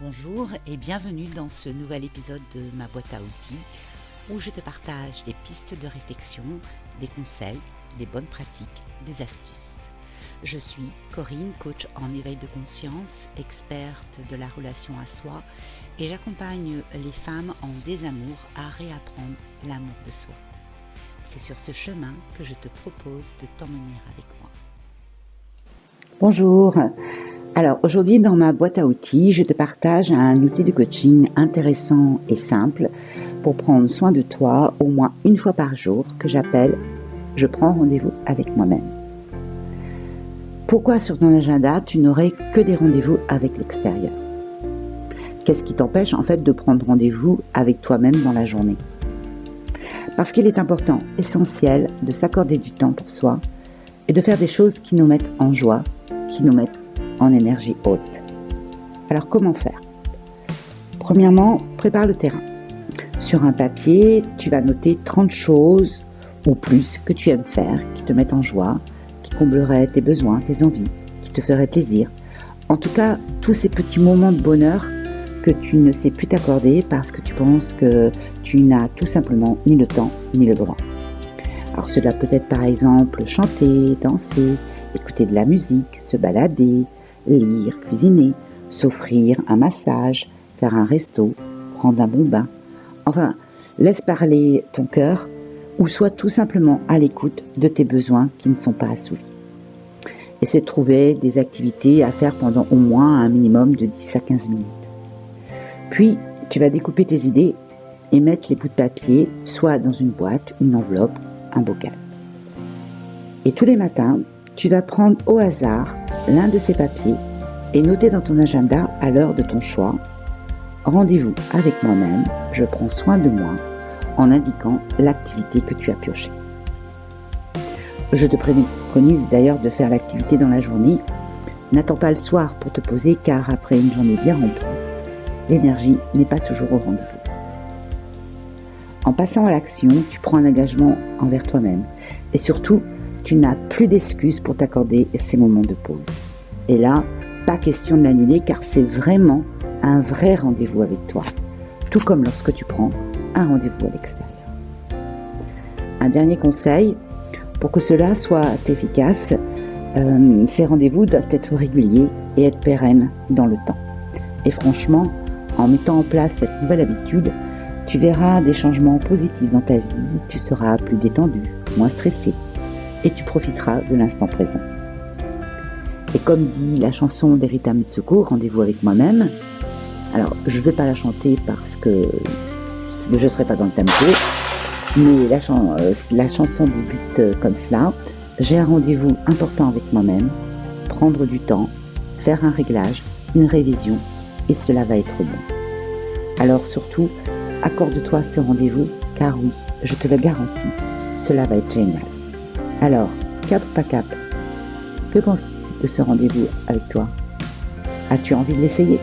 Bonjour et bienvenue dans ce nouvel épisode de ma boîte à outils où je te partage des pistes de réflexion, des conseils, des bonnes pratiques, des astuces. Je suis Corinne, coach en éveil de conscience, experte de la relation à soi et j'accompagne les femmes en désamour à réapprendre l'amour de soi. C'est sur ce chemin que je te propose de t'emmener avec moi. Bonjour. Alors aujourd'hui dans ma boîte à outils, je te partage un outil de coaching intéressant et simple pour prendre soin de toi au moins une fois par jour que j'appelle « Je prends rendez-vous avec moi-même ». Pourquoi sur ton agenda tu n'aurais que des rendez-vous avec l'extérieur ? Qu'est-ce qui t'empêche en fait de prendre rendez-vous avec toi-même dans la journée ? Parce qu'il est important, essentiel de s'accorder du temps pour soi et de faire des choses qui nous mettent en joie, qui nous mettent en énergie haute. Alors comment faire ? Premièrement, prépare le terrain. Sur un papier, tu vas noter 30 choses ou plus que tu aimes faire, qui te mettent en joie, qui combleraient tes besoins, tes envies, qui te feraient plaisir. En tout cas, tous ces petits moments de bonheur que tu ne sais plus t'accorder parce que tu penses que tu n'as tout simplement ni le temps ni le droit. Alors cela peut être par exemple chanter, danser, écouter de la musique, se balader, lire, cuisiner, s'offrir un massage, faire un resto, prendre un bon bain. Enfin, laisse parler ton cœur ou sois tout simplement à l'écoute de tes besoins qui ne sont pas assouvis. Essaie de trouver des activités à faire pendant au moins un minimum de 10 à 15 minutes. Puis, tu vas découper tes idées et mettre les bouts de papier soit dans une boîte, une enveloppe, un bocal. Et tous les matins, tu vas prendre au hasard l'un de ces papiers et noter dans ton agenda à l'heure de ton choix « Rendez-vous avec moi-même, je prends soin de moi » en indiquant l'activité que tu as piochée. Je te préconise d'ailleurs de faire l'activité dans la journée. N'attends pas le soir pour te poser car après une journée bien remplie, l'énergie n'est pas toujours au rendez-vous. En passant à l'action, tu prends un engagement envers toi-même et surtout, tu n'as plus d'excuses pour t'accorder ces moments de pause. Et là, pas question de l'annuler car c'est vraiment un vrai rendez-vous avec toi, tout comme lorsque tu prends un rendez-vous à l'extérieur. Un dernier conseil, pour que cela soit efficace, ces rendez-vous doivent être réguliers et être pérennes dans le temps. Et franchement, en mettant en place cette nouvelle habitude, tu verras des changements positifs dans ta vie, tu seras plus détendu, moins stressé, et tu profiteras de l'instant présent. Et comme dit la chanson d'Erita Mitsuko, Rendez-vous avec moi-même, alors je ne vais pas la chanter parce que je ne serai pas dans le tempo, mais la chanson débute comme cela. J'ai un rendez-vous important avec moi-même, prendre du temps, faire un réglage, une révision, et cela va être bon. Alors surtout, accorde-toi ce rendez-vous, car oui, je te le garantis, cela va être génial. Alors, cap ou pas cap ? Que penses-tu de ce rendez-vous avec toi ? As-tu envie de l'essayer ?